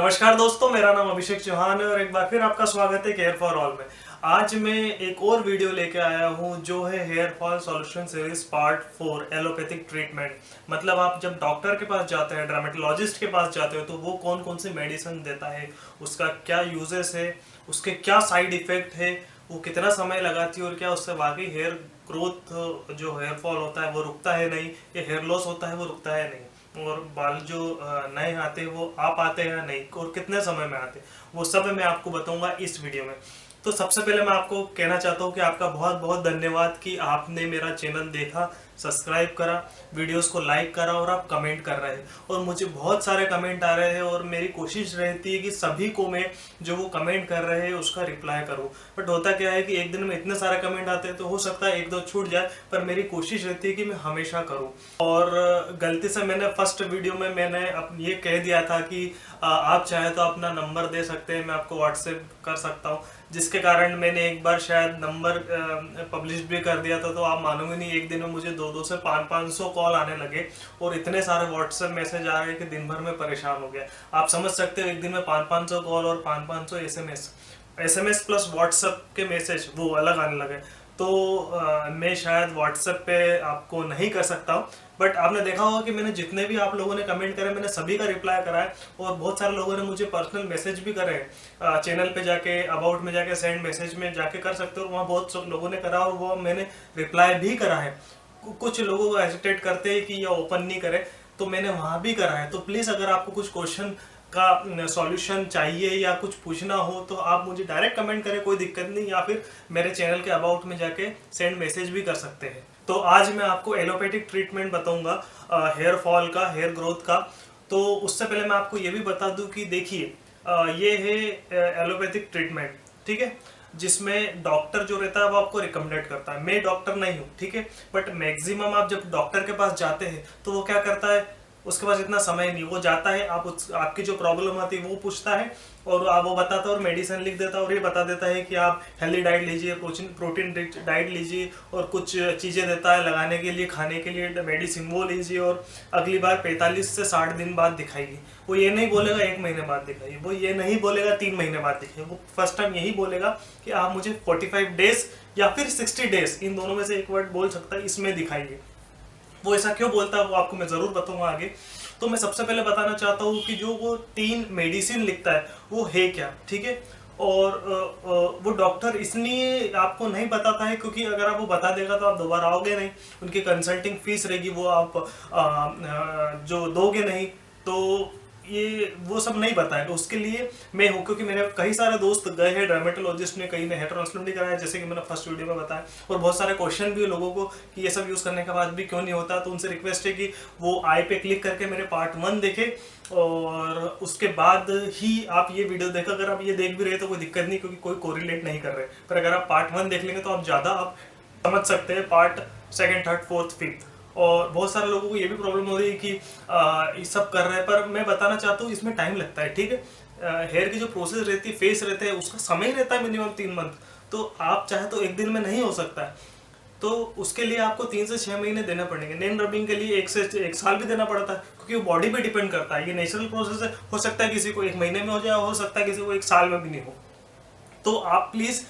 नमस्कार दोस्तों, मेरा नाम अभिषेक चौहान है और एक बार फिर आपका स्वागत है केयर फॉर ऑल में। आज मैं एक और वीडियो लेके आया हूँ जो है hair fall solution series part 4 allopathic treatment. मतलब आप जब डॉक्टर के पास जाते हैं, डर्मेटोलॉजिस्ट के पास जाते हो, तो वो कौन कौन सी मेडिसिन देता है, उसका क्या यूजेस है, उसके क्या साइड इफेक्ट है, वो कितना समय लगाती है और क्या उससे वाकई हेयर ग्रोथ जो हेयर फॉल होता है वो रुकता है नहीं, या हेयर लॉस होता है वो रुकता है नहीं, और बाल जो नए आते हैं वो आप आते हैं या नहीं, और कितने समय में आते हैं, वो सब मैं आपको बताऊंगा इस वीडियो में। तो सबसे पहले मैं आपको कहना चाहता हूँ कि आपका बहुत बहुत धन्यवाद कि आपने मेरा चैनल देखा, सब्सक्राइब करा, वीडियोस को लाइक करा और आप कमेंट कर रहे हैं। और मुझे बहुत सारे कमेंट आ रहे हैं और मेरी कोशिश रहती है कि सभी को मैं जो वो कमेंट कर रहे हैं उसका रिप्लाई करूँ। बट होता क्या है कि एक दिन में इतने सारे कमेंट आते हैं तो हो सकता है एक दो छूट जाए, पर मेरी कोशिश रहती है कि मैं हमेशा करूँ। और गलती से मैंने फर्स्ट वीडियो में मैंने ये कह दिया था कि आप चाहे तो अपना नंबर दे सकते हैं, मैं आपको व्हाट्सएप कर सकता हूँ, जिसके कारण मैंने एक बार शायद नंबर पब्लिश भी कर दिया था। तो आप मानोगे नहीं, एक दिन में मुझे 200 से 500 कॉल आने लगे और इतने सारे व्हाट्सएप मैसेज आ रहे कि दिन भर में परेशान हो गया। आप समझ सकते हो, एक दिन में 500 कॉल और 500 एसएमएस प्लस व्हाट्सएप के मैसेज वो अलग आने लगे। तो मैं शायद व्हाट्सएप पे आपको नहीं कर सकता हूँ, बट आपने देखा होगा कि मैंने जितने भी आप लोगों ने कमेंट करे मैंने सभी का रिप्लाई करा है। और बहुत सारे लोगों ने मुझे पर्सनल मैसेज भी करे हैं, चैनल पे जाके अबाउट में जाके सेंड मैसेज में जाके कर सकते हो, वहाँ बहुत सब लोगों ने करा और वो मैंने रिप्लाई भी करा है। कुछ लोगों को हेजिटेट करते हैं कि ये ओपन नहीं करे, तो मैंने वहाँ भी करा है। तो प्लीज़ अगर आपको कुछ क्वेश्चन का सॉल्यूशन चाहिए या कुछ पूछना हो तो आप मुझे डायरेक्ट कमेंट करें, कोई दिक्कत नहीं, या फिर मेरे चैनल के अबाउट में जाके सेंड मैसेज भी कर सकते हैं। तो आज मैं आपको एलोपैथिक ट्रीटमेंट बताऊंगा हेयर फॉल का, हेयर ग्रोथ का। तो उससे पहले मैं आपको ये भी बता दूं कि देखिए, ये है एलोपैथिक ट्रीटमेंट, ठीक है, जिसमें डॉक्टर जो रहता है वो आपको रिकमेंडेड करता है। मैं डॉक्टर नहीं हूँ, ठीक है, बट मैक्सिमम आप जब डॉक्टर के पास जाते हैं तो वो क्या करता है, उसके पास इतना समय नहीं, वो जाता है, आपकी जो प्रॉब्लम आती है वो पूछता है और आप वो बताता है और मेडिसिन लिख देता है और ये बता देता है कि आप हेल्दी डाइट लीजिए, प्रोटीन रिच डाइट लीजिए, और कुछ चीज़ें देता है लगाने के लिए, खाने के लिए मेडिसिन वो लीजिए, और अगली बार 45 से 60 दिन बाद दिखाइए। वो ये नहीं बोलेगा 1 महीने बाद दिखाइए, वो ये नहीं बोलेगा 3 महीने बाद दिखाइए, वो फर्स्ट टाइम यही बोलेगा कि आप मुझे 45 डेज या फिर 60 डेज, इन दोनों में से एक वर्ड बोल सकता है, इसमें दिखाइए। वो ऐसा क्यों बोलता है वो आपको मैं ज़रूर बताऊंगा आगे। तो मैं सबसे पहले बताना चाहता हूँ कि जो वो 3 मेडिसिन लिखता है वो है क्या, ठीक है। और वो डॉक्टर इसलिए आपको नहीं बताता है क्योंकि अगर आप वो बता देगा तो आप दोबारा आओगे नहीं, उनकी कंसल्टिंग फीस रहेगी वो आप जो दोगे नहीं। तो ये वो सब नहीं बताएगा, उसके लिए मैं हूँ, क्योंकि मेरे कई सारे दोस्त गए हैं डर्मेटोलॉजिस्ट में, कई ने हेयर ट्रांसप्लांट कराया जैसे कि मैंने फर्स्ट वीडियो में बताया, और बहुत सारे क्वेश्चन भी लोगों को कि ये सब यूज़ करने के बाद भी क्यों नहीं होता। तो उनसे रिक्वेस्ट है कि वो आई पे क्लिक करके मेरे पार्ट 1 देखें और उसके बाद ही आप ये वीडियो देखें। अगर आप ये देख भी रहे तो कोई दिक्कत नहीं, क्योंकि कोई कोरिलेट नहीं कर रहे, पर अगर आप पार्ट 1 देख लेंगे तो आप ज़्यादा आप समझ सकते हैं part 2nd 3rd 4th 5th। और बहुत सारे लोगों को ये भी प्रॉब्लम हो रही है कि ये सब कर रहे हैं, पर मैं बताना चाहता हूँ इसमें टाइम लगता है, ठीक है। हेयर की जो प्रोसेस रहती है, फेस रहते हैं, उसका समय रहता है मिनिमम 3 मंथ। तो आप चाहे तो एक दिन में नहीं हो सकता है, तो उसके लिए आपको 3 से 6 महीने देना पड़ेंगे। नेल रबिंग के लिए 1 से 1 साल भी देना पड़ता है, क्योंकि वो बॉडी पे डिपेंड करता है। ये नेचुरल प्रोसेस है, हो सकता है किसी को 1 महीने में हो जाए, हो सकता है किसी को 1 साल में भी नहीं हो। तो आप प्लीज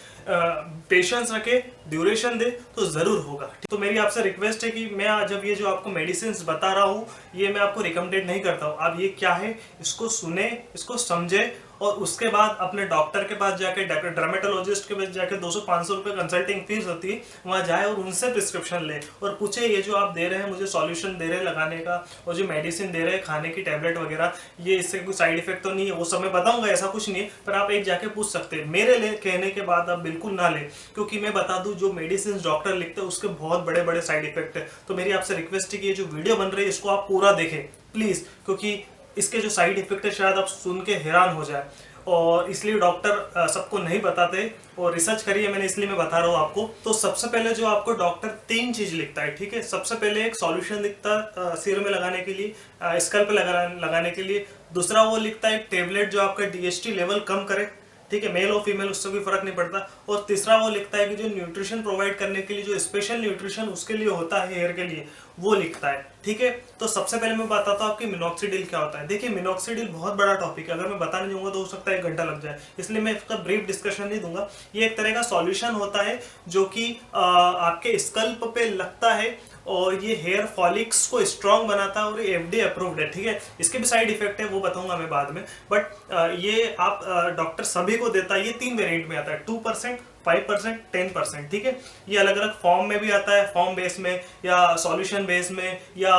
पेशेंस रखे, ड्यूरेशन दे तो जरूर होगा। तो मेरी आपसे रिक्वेस्ट है कि मैं जब ये जो आपको मेडिसिन बता रहा हूँ ये मैं आपको रिकमेंडेड नहीं करता हूँ। आप ये क्या है इसको सुने, इसको समझे, और उसके बाद अपने डॉक्टर के पास जाके, डर्मेटोलॉजिस्ट के पास जाके 200-500 रुपये कंसल्टिंग फीस होती है, वहाँ जाए और उनसे प्रिस्क्रिप्शन ले और पूछे ये जो आप दे रहे हैं मुझे सॉल्यूशन दे रहे हैं लगाने का, और जो मेडिसिन दे रहे हैं खाने की टैबलेट वगैरह, ये इससे कोई साइड इफेक्ट तो नहीं है। वो सब मैं बताऊंगा, ऐसा कुछ नहीं है, पर आप एक जाके पूछ सकते हैं। मेरे लिए कहने के बाद आप बिल्कुल ना ले, क्योंकि मैं बता दूं जो मेडिसिन डॉक्टर लिखते हैं उसके बहुत बड़े बड़े साइड इफेक्ट है। तो मेरी आपसे रिक्वेस्ट है कि ये जो वीडियो बन रही है इसको आप पूरा देखें प्लीज, क्योंकि इसके जो साइड इफेक्ट है शायद आप सुन के हैरान हो जाए, और इसलिए डॉक्टर सबको नहीं बताते, और रिसर्च करिए मैंने, इसलिए मैं बता रहा हूँ आपको। तो सबसे पहले जो आपको डॉक्टर 3 चीज लिखता है, ठीक है। सबसे पहले एक सॉल्यूशन लिखता है सिर में लगाने के लिए, स्कैल्प पे लगाने के लिए। दूसरा वो लिखता है एक टेबलेट जो आपका DHT लेवल कम करे, ठीक है, मेल और फीमेल उससे कोई फर्क नहीं पड़ता। और तीसरा वो लिखता है कि जो न्यूट्रिशन प्रोवाइड करने के लिए जो स्पेशल न्यूट्रिशन उसके लिए होता है हेयर के लिए, वो लिखता है। ठीक है, तो सबसे पहले मैं बताता हूँ आपकी मिनॉक्सिडिल क्या होता है। देखिए मिनॉक्सिडिल बहुत बड़ा टॉपिक है, अगर मैं बताने जाऊंगा तो हो सकता है 1 घंटा लग जाए, इसलिए मैं इसका ब्रीफ डिस्कशन नहीं दूंगा। ये एक तरह का सॉल्यूशन होता है जो कि आपके स्कल्प पे लगता है और ये हेयर फॉलिक्स को स्ट्रांग बनाता है और ये FDA अप्रूव्ड है। ठीक है, इसके भी साइड इफेक्ट है, वो बताऊंगा मैं बाद में, बट ये आप डॉक्टर सभी को देता है। ये 3 वेरिएंट में आता है, 2%, 5%, 10%। ठीक है, ये अलग अलग फॉर्म में भी आता है, फॉर्म बेस में या सॉल्यूशन बेस में या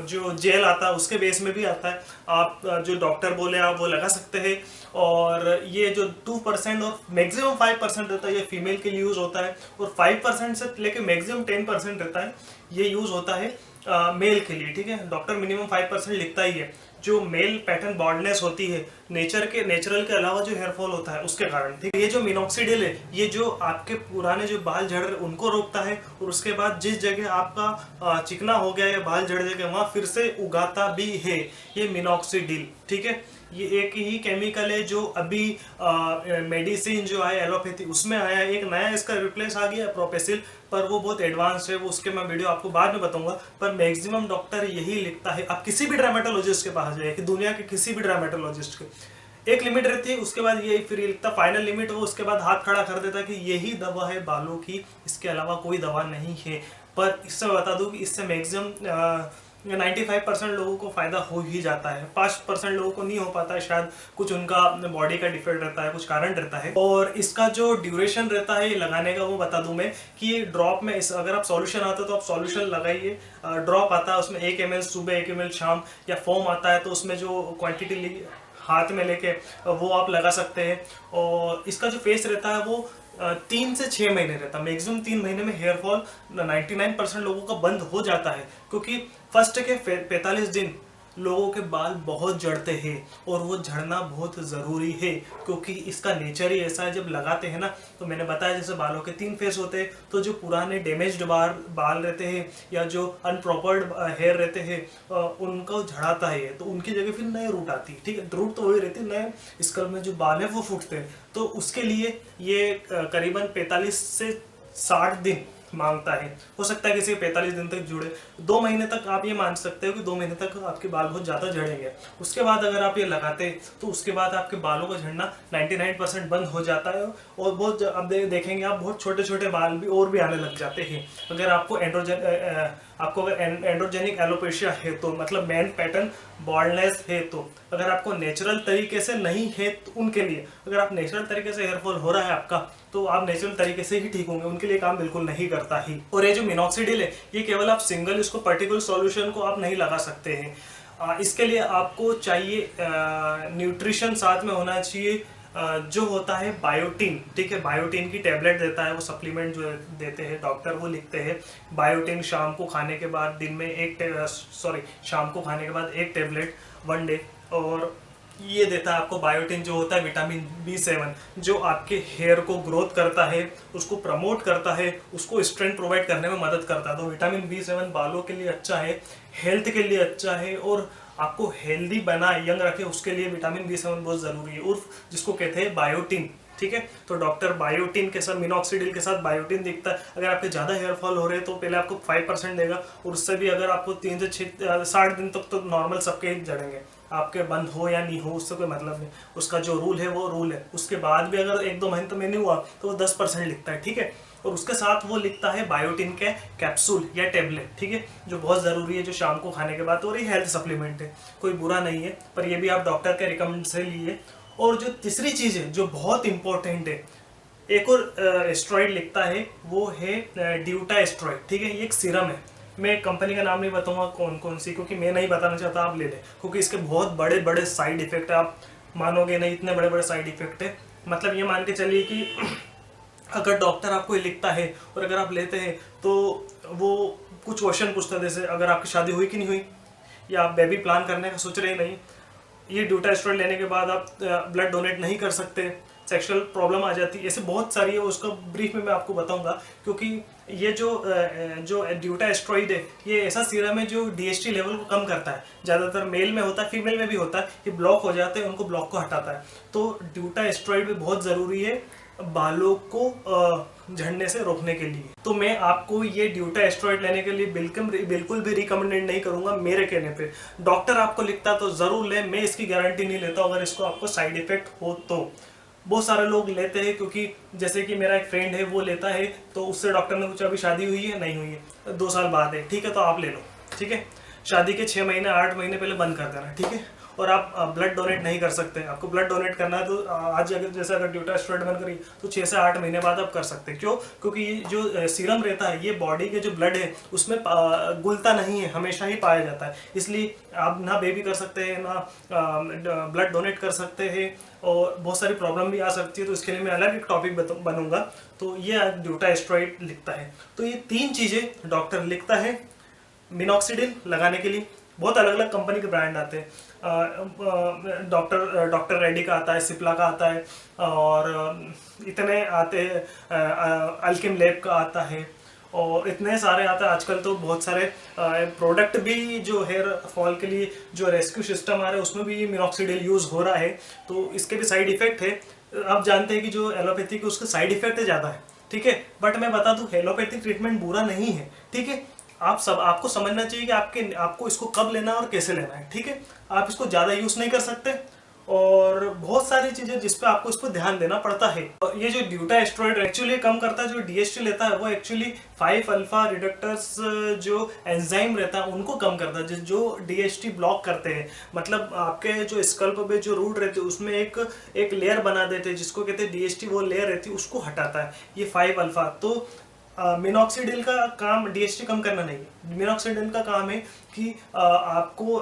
जो जेल आता है उसके बेस में भी आता है। आप जो डॉक्टर बोले आप वो लगा सकते हैं। और ये जो 2% और मैक्सिमम 5% रहता है ये फीमेल के लिए यूज होता है, और 5% से लेके मैक्सिमम 10% रहता है ये यूज होता है मेल के लिए। ठीक है, डॉक्टर मिनिमम 5% लिखता ही है। जो मेल पैटर्न बॉल्डनेस होती है नेचुरल के अलावा जो हेयर फॉल होता है उसके कारण। ठीक है, ये जो मिनॉक्सिडिल है ये जो आपके पुराने जो बाल झड़ रहे उनको रोकता है, और उसके बाद जिस जगह आपका चिकना हो गया या बाल झड़ गया वहां फिर से उगाता भी है ये मिनॉक्सिडिल। ठीक है, ये एक ही केमिकल है जो अभी मेडिसिन जो है एलोपैथी उसमें आया है। एक नया इसका रिप्लेस आ गया प्रोपेसिल, पर वो बहुत एडवांस है, वो उसके मैं वीडियो आपको बाद में बताऊंगा। पर मैक्सिमम डॉक्टर यही लिखता है। आप किसी भी डर्मेटोलॉजिस्ट के पास जाइए, कि दुनिया के किसी भी डर्मेटोलॉजिस्ट के एक लिमिट रहती है, उसके बाद ये फिर ये लिखता फाइनल लिमिट, वो उसके बाद हाथ खड़ा कर देता है कि यही दवा है बालों की, इसके अलावा कोई दवा नहीं है। पर इससे बता दूं कि इससे मैक्सिमम 95% लोगों को फायदा हो ही जाता है, 5% लोगों को नहीं हो पाता है, शायद कुछ उनका बॉडी का डिफेक्ट रहता है, कुछ कारण रहता है। और इसका जो ड्यूरेशन रहता है लगाने का वो बता दूं मैं कि ये ड्रॉप में अगर आप सॉल्यूशन आता है तो आप सॉल्यूशन लगाइए। ड्रॉप आता है उसमें 1 ml सुबह 1 ml शाम, या फोम आता है तो उसमें जो क्वांटिटी हाथ में लेके वो आप लगा सकते हैं। और इसका जो फेस रहता है वो 3 से 6 महीने रहता है, मैक्सिमम 3 महीने में हेयर फॉल 99% लोगों का बंद हो जाता है। क्योंकि फर्स्ट के 45 दिन लोगों के बाल बहुत झड़ते हैं, और वो झड़ना बहुत ज़रूरी है क्योंकि इसका नेचर ही ऐसा है। जब लगाते हैं ना, तो मैंने बताया जैसे बालों के 3 फेस होते हैं, तो जो पुराने डैमेज्ड बाल रहते हैं या जो अनप्रॉपर्ड हेयर रहते हैं उनको झड़ाता है, तो उनकी जगह फिर नए रूट आती है। ठीक है, रूट तो वही रहती है, नए स्कल्प में जो बाल है वो फूटते हैं। तो उसके लिए ये करीबन 45 से 60 दिन मांगता है। हो सकता है किसी 45 दिन तक जुड़े, 2 महीने तक आप ये मान सकते हो कि 2 महीने तक आपके बाल बहुत ज़्यादा झड़ेंगे। उसके बाद अगर आप ये लगाते तो उसके बाद आपके बालों का झड़ना 99% बंद हो जाता है, और बहुत अब देखेंगे आप बहुत छोटे छोटे बाल भी और भी आने लग जाते हैं। अगर आपको अगर एंड्रोजेनिक एलोपेशिया है तो मतलब मेन पैटर्न बॉल्डनेस है, तो अगर आपको नेचुरल तरीके से नहीं है तो उनके लिए, अगर आप नेचुरल तरीके से हेयर फॉल हो रहा है आपका तो आप नेचुरल तरीके से ही ठीक होंगे, उनके लिए काम बिल्कुल नहीं करता ही। और ये जो मिनॉक्सिडिल है ये केवल आप सिंगल इसको पर्टिकुलर सॉल्यूशन को आप नहीं लगा सकते हैं। इसके लिए आपको चाहिए न्यूट्रिशन साथ में होना चाहिए, जो होता है बायोटिन। ठीक है, बायोटिन की टेबलेट देता है, वो सप्लीमेंट जो देते हैं डॉक्टर, वो लिखते हैं बायोटिन शाम को खाने के बाद, दिन में शाम को खाने के बाद 1 टेबलेट 1 डे। और ये देता है आपको बायोटिन जो होता है विटामिन B7, जो आपके हेयर को ग्रोथ करता है, उसको प्रमोट करता है, उसको स्ट्रेंथ प्रोवाइड करने में मदद करता है। तो विटामिन B7 बालों के लिए अच्छा है, हेल्थ के लिए अच्छा है, और आपको हेल्दी बनाए, यंग रखे, उसके लिए विटामिन B7 बहुत ज़रूरी है, उर्फ जिसको कहते हैं बायोटिन। ठीक है, तो डॉक्टर बायोटिन के साथ, मिनॉक्सिडिल के साथ बायोटिन देखता है। अगर आपके ज़्यादा हेयर फॉल हो रहे हैं तो पहले आपको 5% देगा, और उससे भी अगर आपको 3 से 60 दिन तक तो नॉर्मल सबके ही झड़ेंगे, आपके बंद हो या नहीं हो उससे कोई मतलब नहीं, उसका जो रूल है वो रूल है। उसके बाद भी अगर 1-2 महीने में नहीं हुआ तो वो 10% लिखता है। ठीक है, और उसके साथ वो लिखता है बायोटिन के कैप्सूल या टेबलेट। ठीक है, जो बहुत ज़रूरी है, जो शाम को खाने के बाद, और ये हेल्थ सप्लीमेंट है, कोई बुरा नहीं है, पर ये भी आप डॉक्टर के रिकमेंड से लिए। और जो तीसरी चीज़ है जो बहुत इंपॉर्टेंट है, एक और एस्ट्रॉइड लिखता है, वो है ड्यूटा एस्ट्रॉइड। ठीक है, ये एक सीरम है, मैं कंपनी का नाम नहीं बताऊंगा कौन कौन सी, क्योंकि मैं नहीं बताना चाहता, आप ले लें, क्योंकि इसके बहुत बड़े बड़े साइड इफेक्ट है, आप मानोगे नहीं इतने बड़े बड़े साइड इफेक्ट है। मतलब ये मान के चलिए कि अगर डॉक्टर आपको ये लिखता है और अगर आप लेते हैं तो वो कुछ क्वेश्चन पूछता है, जैसे अगर आपकी शादी हुई कि नहीं हुई, या आप बेबी प्लान करने का सोच रहे नहीं, ये ड्यूटा एस्ट्रॉइड लेने के बाद आप ब्लड डोनेट नहीं कर सकते, सेक्सुअल प्रॉब्लम आ जाती है, ऐसे बहुत सारी है। उसका ब्रीफ में मैं आपको बताऊंगा, क्योंकि ये जो ड्यूटा एस्ट्रॉइड है, ये ऐसा सीरम है जो डीएचटी लेवल को कम करता है। ज़्यादातर मेल में होता है, फीमेल में भी होता है, ये ब्लॉक हो जाते हैं, उनको ब्लॉक को हटाता है। तो ड्यूटा एस्ट्रॉइड भी बहुत ज़रूरी है बालों को झड़ने से रोकने के लिए। तो मैं आपको ये ड्यूटा एस्ट्रॉइड लेने के लिए बिल्कुल भी रिकमेंडेड नहीं करूंगा मेरे कहने पे। डॉक्टर आपको लिखता तो ज़रूर ले, मैं इसकी गारंटी नहीं लेता अगर इसको आपको साइड इफेक्ट हो तो। बहुत सारे लोग लेते हैं, क्योंकि जैसे कि मेरा एक फ्रेंड है वो लेता है, तो उससे डॉक्टर ने पूछा अभी शादी हुई है, नहीं हुई है, 2 साल बाद है, ठीक है तो आप ले लो, ठीक है। शादी के 6 महीने 8 महीने पहले बंद कर देना, ठीक है। और आप ब्लड डोनेट नहीं कर सकते, आपको ब्लड डोनेट करना है तो आज अगर जैसे अगर ड्यूटा एस्ट्रॉइड बंद करी तो 6 से 8 महीने बाद आप कर सकते हैं। क्यों? क्योंकि ये जो सीरम रहता है, ये बॉडी के जो ब्लड है उसमें घुलता नहीं है, हमेशा ही पाया जाता है। इसलिए आप ना बेबी कर सकते हैं, ना ब्लड डोनेट कर सकते हैं, और बहुत सारी प्रॉब्लम भी आ सकती है। तो इसके लिए मैं अलग एक टॉपिक बनूंगा। तो ये ड्यूटा एस्ट्रॉइड लिखता है। तो ये 3 चीज़ें डॉक्टर लिखता है मिनॉक्सिडिल लगाने के लिए। बहुत अलग अलग कंपनी के ब्रांड आते हैं, डॉक्टर रेड्डी का आता है, सिप्ला का आता है, और इतने आते हैं, अल्केम लैब का आता है, और इतने सारे आते हैं आजकल। तो बहुत सारे प्रोडक्ट भी जो हेयर फॉल के लिए जो रेस्क्यू सिस्टम आ रहा है उसमें भी मिनॉक्सिडिल यूज़ हो रहा है। तो इसके भी साइड इफेक्ट है। आप जानते हैं कि जो एलोपैथी के उसके साइड इफेक्ट ज़्यादा है, ठीक है। बट मैं बता दूं एलोपैथिक ट्रीटमेंट बुरा नहीं है, ठीक है। आपको समझना चाहिए कि आपको इसको कब लेना है और कैसे लेना है, ठीक है। आप इसको ज़्यादा यूज़ नहीं कर सकते, और बहुत सारी चीज़ें जिस पे आपको इसको ध्यान देना पड़ता है। और ये जो ड्यूटा एस्ट्रॉइड एक्चुअली कम करता है, जो डीएचटी लेता है वो एक्चुअली 5 अल्फा रिडक्टर्स जो एंजाइम रहता है उनको कम करता है, जो डीएचटी ब्लॉक करते हैं। मतलब आपके जो स्कल्प पे जो रूट रहते हैं उसमें एक लेयर बना देते हैं जिसको कहते हैं डीएचटी, वो लेयर रहती है उसको हटाता है ये 5 अल्फा। तो मिनॉक्सिडिल का काम डीएचटी कम करना नहीं है। मिनॉक्सिडिल का काम है कि आपको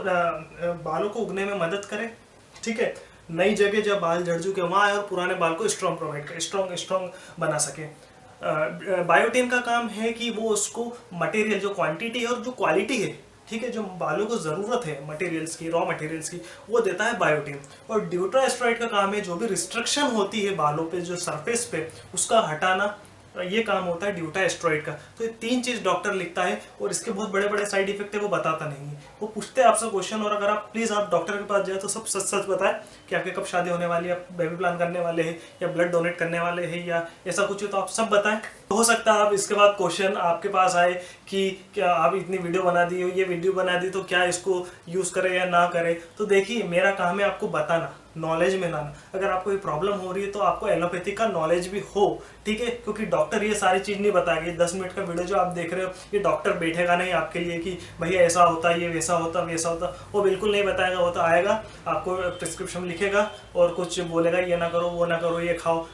बालों को उगने में मदद करे, ठीक है। नई जगह जब बाल झड़ चुके वहाँ आए और पुराने बाल को स्ट्रॉन्ग प्रोवाइड करे, स्ट्रॉन्ग बना सके। बायोटिन का काम है कि वो उसको मटेरियल जो क्वांटिटी है और जो क्वालिटी है, ठीक है, जो बालों को ज़रूरत है मटेरियल्स की, रॉ मटेरियल्स की, वो देता है बायोटिन। और ड्यूटा एस्ट्रॉइड का काम है जो भी रिस्ट्रिक्शन होती है बालों पे जो सरफेस पे, उसका हटाना, ये काम होता है ड्यूटा एस्ट्रॉइड का। तो ये 3 चीज़ डॉक्टर लिखता है, और इसके बहुत बड़े बड़े साइड इफेक्ट है वो बताता नहीं है। वो पूछते हैं आपसे क्वेश्चन, और अगर आप प्लीज़ आप डॉक्टर के पास जाए तो सब सच सच बताएं कि आपके कब शादी होने वाली है, आप बेबी प्लान करने वाले हैं, या ब्लड डोनेट करने वाले हैं, या ऐसा कुछ है तो आप सब बताएं। हो सकता है आप इसके बाद क्वेश्चन आपके पास आए कि क्या आप इतनी वीडियो बना दी, ये वीडियो बना दी तो क्या इसको यूज़ करें या ना करें। तो देखिए मेरा काम है आपको बताना, नॉलेज में लाना। अगर आपको ये प्रॉब्लम हो रही है तो आपको एलोपैथी का नॉलेज भी हो, ठीक है। क्योंकि डॉक्टर ये सारी चीज़ नहीं बताएगी। 10 मिनट का वीडियो जो आप देख रहे हो, ये डॉक्टर बैठेगा नहीं आपके लिए कि भैया ऐसा होता है, ये वैसा होता, वैसा होता, वो बिल्कुल नहीं बताएगा। वो तो आएगा, आपको प्रिस्क्रिप्शन लिखेगा और कुछ बोलेगा ये ना करो, वो ना करो, ये खाओ,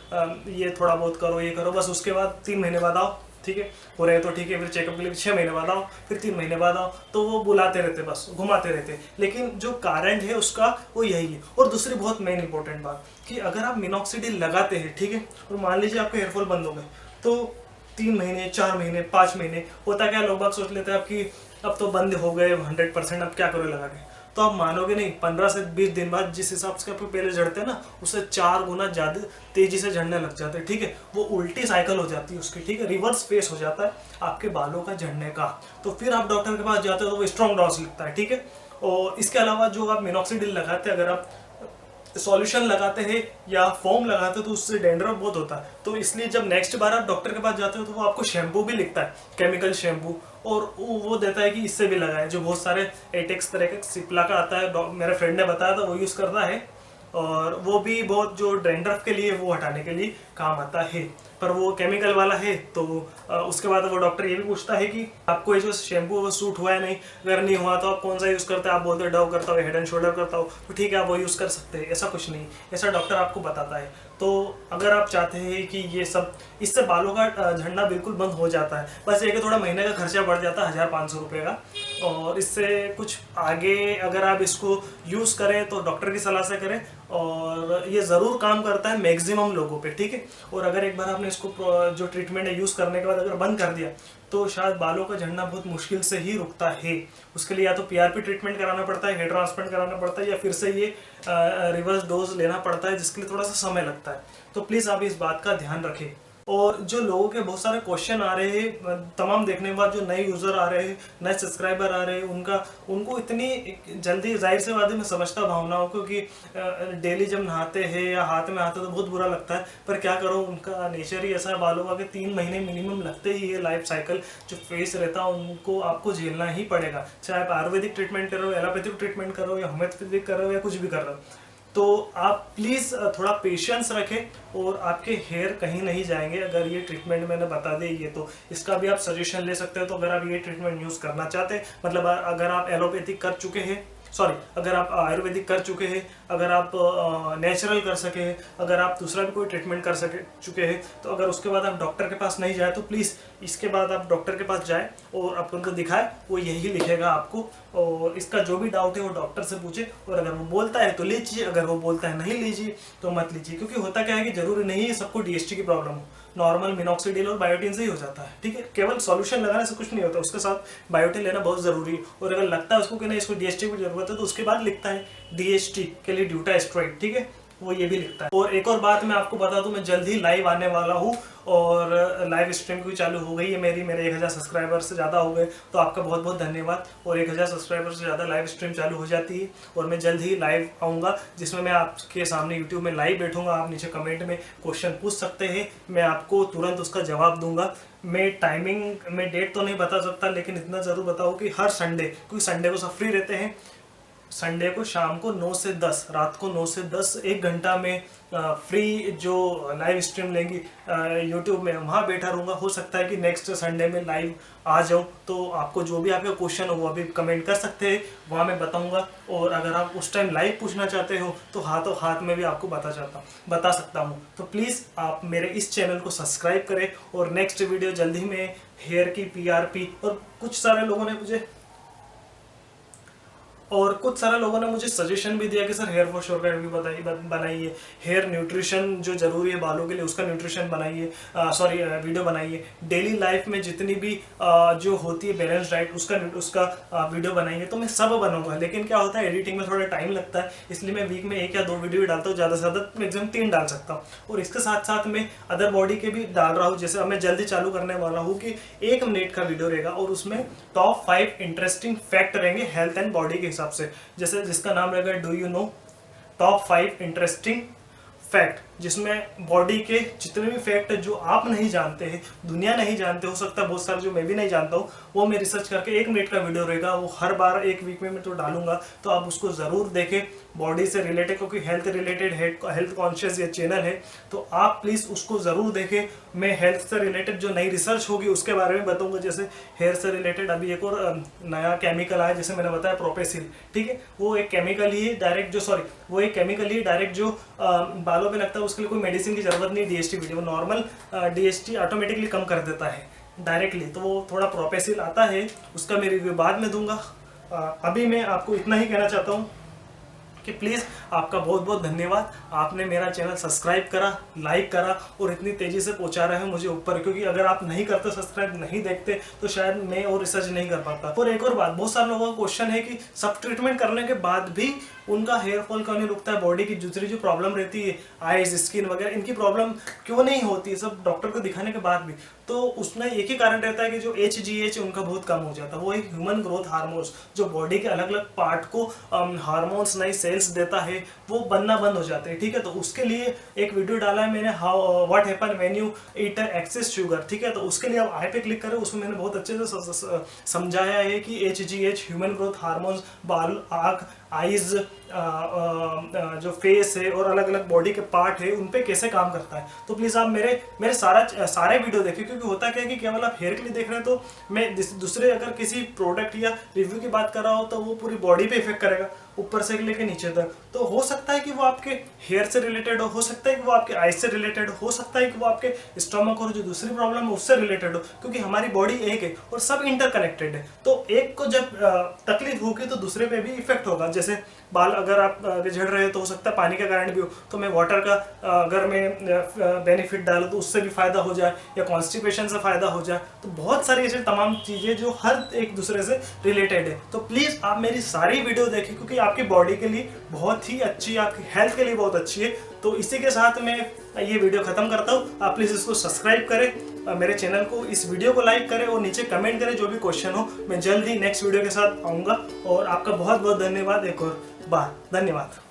ये थोड़ा बहुत करो, ये करो, बस। उसके बाद 3 महीने बाद आओ, ठीक है, हो रहे तो ठीक है, फिर चेकअप के लिए 6 महीने बाद आओ, फिर 3 महीने बाद आओ। तो वो बुलाते रहते, बस घुमाते रहते। लेकिन जो कारण है उसका वो यही है। और दूसरी बहुत मेन इंपॉर्टेंट बात कि अगर आप मिनॉक्सिडिल लगाते हैं, ठीक है, और मान लीजिए आपके हेयरफॉल बंद हो गए, तो 3 महीने, 4 महीने, 5 महीने होता क्या, लोग बाग सोच लेते हैं कि अब तो बंद हो गए 100%, अब क्या करो लगा के। तो आप मानोगे नहीं, 15 से 20 दिन बाद जिस हिसाब से आपको पहले झड़ते हैं ना, उससे 4 गुना ज़्यादा तेजी से झड़ने लग जाते हैं, ठीक है। वो उल्टी साइकिल हो जाती है उसकी, ठीक है, रिवर्स फेस हो जाता है आपके बालों का झड़ने का। तो फिर आप डॉक्टर के पास जाते हो तो वो स्ट्रॉन्ग डोज लिखता है, ठीक है। और इसके अलावा जो आप मिनॉक्सिडिल लगाते हैं, अगर आप सॉल्यूशन लगाते हैं या फोम लगाते हो तो उससे डैंड्रफ बहुत होता है। तो इसलिए जब नेक्स्ट बार आप डॉक्टर के पास जाते हो तो वो आपको शैम्पू भी लिखता है, केमिकल शैम्पू, और वो देता है कि इससे भी लगाए, जो बहुत सारे एटेक्स तरह के सिप्ला का आता है, मेरे फ्रेंड ने बताया था, वो यूज़ करता है। और वो भी बहुत जो डैंड्रफ के लिए वो हटाने के लिए काम आता है, पर वो केमिकल वाला है। तो उसके बाद वो डॉक्टर ये भी पूछता है कि आपको ये जो शैम्पू वो सूट हुआ है नहीं, अगर नहीं हुआ तो आप कौन सा यूज़ करते हैं। आप बोलते हो डव करता हो, हेड एंड शोल्डर करता हो, तो ठीक है आप वो यूज़ कर सकते हैं, ऐसा कुछ नहीं, ऐसा डॉक्टर आपको बताता है। तो अगर आप चाहते हैं कि ये सब, इससे बालों का झड़ना बिल्कुल बंद हो जाता है, बस एक थोड़ा महीने का खर्चा बढ़ जाता है 1500 रुपये का। और इससे कुछ आगे अगर आप इसको यूज़ करें तो डॉक्टर की सलाह से करें, और ये ज़रूर काम करता है मैक्सिमम लोगों पे, ठीक है। और अगर एक बार आपने इसको जो ट्रीटमेंट है यूज़ करने के बाद अगर बंद कर दिया तो शायद बालों का झड़ना बहुत मुश्किल से ही रुकता है। उसके लिए या तो पीआरपी ट्रीटमेंट कराना पड़ता है, हेयर ट्रांसप्लांट कराना पड़ता है, या फिर से ये रिवर्स डोज लेना पड़ता है, जिसके लिए थोड़ा सा समय लगता है। तो प्लीज़ आप इस बात का ध्यान रखें। और जो लोगों के बहुत सारे क्वेश्चन आ रहे हैं तमाम देखने के बाद, जो नए यूज़र आ रहे हैं, नए सब्सक्राइबर आ रहे हैं, उनको इतनी जल्दी, जाहिर सी बात है मैं समझता भावनाओं को कि डेली जब नहाते हैं या हाथ में आते तो बहुत बुरा लगता है, पर क्या करो, उनका नेचर ही ऐसा है बालों का कि 3 महीने मिनिमम लगते ही है लाइफ साइकिल जो फेस रहता है उनको आपको झेलना ही पड़ेगा। चाहे आप आयुर्वेदिक ट्रीटमेंट करो, एलोपैथिक ट्रीटमेंट करो या होम्योपैथिक करो या कुछ भी कर रहे हो, तो आप प्लीज़ थोड़ा पेशेंस रखें और आपके हेयर कहीं नहीं जाएंगे अगर ये ट्रीटमेंट मैंने बता दी ये। तो इसका भी आप सजेशन ले सकते हो। तो अगर आप ये ट्रीटमेंट यूज़ करना चाहते हैं, मतलब अगर आप एलोपैथिक कर चुके हैं, सॉरी, अगर आप आयुर्वेदिक कर चुके हैं, अगर आप नेचुरल कर सके हैं, अगर आप दूसरा भी कोई ट्रीटमेंट कर चुके हैं, तो अगर उसके बाद आप डॉक्टर के पास नहीं जाए तो प्लीज़ इसके बाद आप डॉक्टर के पास जाए और आप उनको दिखाए, वो यही लिखेगा आपको। और इसका जो भी डाउट है वो डॉक्टर से पूछे, और अगर वो बोलता है तो लीजिए, अगर वो बोलता है नहीं लीजिए तो मत लीजिए। क्योंकि होता क्या है कि जरूरी नहीं है सबको डीएसटी की प्रॉब्लम हो, नॉर्मल मिनॉक्सिडिल और बायोटिन से ही हो जाता है, ठीक है। केवल सॉल्यूशन लगाने से कुछ नहीं होता, उसके साथ बायोटिन लेना बहुत जरूरी है। और अगर लगता है उसको कि नहीं इसको डीएसटी की जरूरत है तो उसके बाद लिखता है डीएसटी के लिए ड्यूटास्ट्राइड, ठीक है, वो ये भी लिखता है। और एक और बात मैं आपको बता दूं, मैं जल्द ही लाइव आने वाला हूँ और लाइव स्ट्रीम भी चालू हो गई है मेरे 1000 सब्सक्राइबर से ज़्यादा हो गए, तो आपका बहुत बहुत धन्यवाद। और 1000 सब्सक्राइबर से ज़्यादा लाइव स्ट्रीम चालू हो जाती है और मैं जल्द ही लाइव आऊँगा, जिसमें मैं आपके सामने यूट्यूब में लाइव बैठूंगा। आप नीचे कमेंट में क्वेश्चन पूछ सकते हैं, मैं आपको तुरंत उसका जवाब दूंगा। मैं टाइमिंग में डेट तो नहीं बता सकता, लेकिन इतना ज़रूर बताऊँ कि हर संडे, क्योंकि संडे को सब फ्री रहते हैं, संडे को शाम को 9 से 10, रात को 9 से 10 1 घंटा में फ्री जो लाइव स्ट्रीम लेंगी यूट्यूब में, वहाँ बैठा रहूँगा। हो सकता है कि नेक्स्ट संडे में लाइव आ जाऊँ, तो आपको जो भी आपका क्वेश्चन हो वो अभी कमेंट कर सकते हैं, वहाँ मैं बताऊँगा। और अगर आप उस टाइम लाइव पूछना चाहते हो तो हाथों हाथ में भी आपको बता सकता हूँ। तो प्लीज़ आप मेरे इस चैनल को सब्सक्राइब करें। और नेक्स्ट वीडियो जल्दी ही में हेयर की PRP, और कुछ सारे लोगों ने मुझे सजेशन भी दिया कि सर हेयर फॉल शॉर्टकट भी बनाइए, हेयर न्यूट्रिशन जो जरूरी है बालों के लिए उसका न्यूट्रिशन बनाइए, वीडियो बनाइए, डेली लाइफ में जितनी भी जो होती है बैलेंस डाइट उसका वीडियो बनाइए। तो मैं सब बनूंगा, लेकिन क्या होता है एडिटिंग में थोड़ा टाइम लगता है, इसलिए मैं वीक में 1 या 2 वीडियो डालता हूँ, ज़्यादा से ज़्यादा मैक्सिमम 3 डाल सकता हूँ। और इसके साथ साथ मैं अदर बॉडी के भी डाल रहा हूँ। जैसे अब मैं जल्दी चालू करने वाला हूँ कि 1 मिनट का वीडियो रहेगा और उसमें टॉप 5 इंटरेस्टिंग फैक्ट रहेंगे हेल्थ एंड बॉडी के हिसाब से, जैसे जिसका नाम रहेगा do you know, top 5 interesting fact, जिसमें बॉडी के जितने भी फैक्ट जो आप नहीं जानते हैं, दुनिया नहीं जानते, हो सकता है बहुत सारे जो मैं भी नहीं जानता हूँ, वो मैं रिसर्च करके 1 मिनट का वीडियो रहेगा, वो हर बार 1 वीक में मैं तो डालूंगा। तो आप उसको ज़रूर देखें, बॉडी से रिलेटेड, क्योंकि हेल्थ रिलेटेड हेल्थ कॉन्शियस ये चैनल है, तो आप प्लीज़ उसको ज़रूर देखें। मैं हेल्थ से रिलेटेड जो नई रिसर्च होगी उसके बारे में बताऊंगा। जैसे हेयर से रिलेटेड अभी एक और नया केमिकल आया, जैसे मैंने बताया प्रोपेसिल, ठीक है, वो एक केमिकल ही डायरेक्ट जो बालों पे लगता है, उसके लिए कोई मेडिसिन की जरूरत नहीं। DST video normal DST automatically कम कर देता है डायरेक्टली, तो वो थोड़ा प्रोपेसिल आता है, उसका मैं रिव्यू बाद में दूंगा। अभी मैं आपको इतना ही कहना चाहता हूँ कि प्लीज़ आपका बहुत बहुत धन्यवाद, आपने मेरा चैनल सब्सक्राइब करा, लाइक करा और इतनी तेज़ी से पहुंचा रहे हैं मुझे ऊपर, क्योंकि अगर आप नहीं करते, सब्सक्राइब नहीं देखते, तो शायद मैं और रिसर्च नहीं कर पाता। और एक और बात, बहुत सारे लोगों का क्वेश्चन है कि सब ट्रीटमेंट करने के बाद भी उनका हेयर फॉल क्यों नहीं रुकता है, बॉडी की दूसरी जो प्रॉब्लम रहती है, आइज, स्किन वगैरह, इनकी प्रॉब्लम क्यों नहीं होती है सब डॉक्टर को दिखाने के बाद भी। तो उसमें एक ही कारण रहता है कि जो HGH उनका बहुत कम हो जाता है, वो एक ह्यूमन ग्रोथ हार्मोन्स जो बॉडी के अलग अलग पार्ट को हार्मोन्स नई सेल्स देता है, वो बनना बंद हो जाते हैं, ठीक है। तो उसके लिए एक वीडियो डाला है मैंने, what happen when you eat excess sugar, ठीक है। तो उसके लिए आप आई पे क्लिक करें, उसमें मैंने बहुत अच्छे से समझाया है कि HGH ह्यूमन ग्रोथ हार्मोन्स बाल, आँख, आइज, जो फेस है और अलग अलग बॉडी के पार्ट है उन पे कैसे काम करता है। तो प्लीज़ आप मेरे सारे वीडियो देखें, क्योंकि होता क्या है कि केवल आप हेयर के लिए देख रहे हैं तो मैं दूसरे अगर किसी प्रोडक्ट या रिव्यू की बात कर रहा हूँ तो वो पूरी बॉडी पे इफेक्ट करेगा, ऊपर से लेके नीचे तक। तो हो सकता है कि वो आपके हेयर से रिलेटेड हो सकता है कि वो आपके आइज से रिलेटेड हो सकता है कि वो आपके स्टमक और जो दूसरी प्रॉब्लम है उससे रिलेटेड हो, क्योंकि हमारी बॉडी एक है और सब इंटरकनेक्टेड है। तो एक को जब तकलीफ होगी तो दूसरे पे भी इफेक्ट होगा। जैसे बाल अगर आप झड़ रहे हो तो हो सकता है पानी के कारण भी हो, तो मैं वाटर का अगर मैं बेनिफिट डालूँ तो उससे भी फायदा हो जाए, या कॉन्स्टिपेशन से फायदा हो जाए। तो बहुत सारी ऐसी तमाम चीज़ें जो हर एक दूसरे से रिलेटेड है। तो प्लीज़ आप मेरी सारी वीडियो देखें, क्योंकि आपकी बॉडी के लिए बहुत ही अच्छी, आपकी हेल्थ के लिए बहुत अच्छी है। तो इसी के साथ मैं ये वीडियो ख़त्म करता हूँ। आप प्लीज़ इसको सब्सक्राइब करें, मेरे चैनल को, इस वीडियो को लाइक करें और नीचे कमेंट करें जो भी क्वेश्चन हो। मैं जल्द ही नेक्स्ट वीडियो के साथ आऊँगा और आपका बहुत बहुत धन्यवाद एक और बार। धन्यवाद।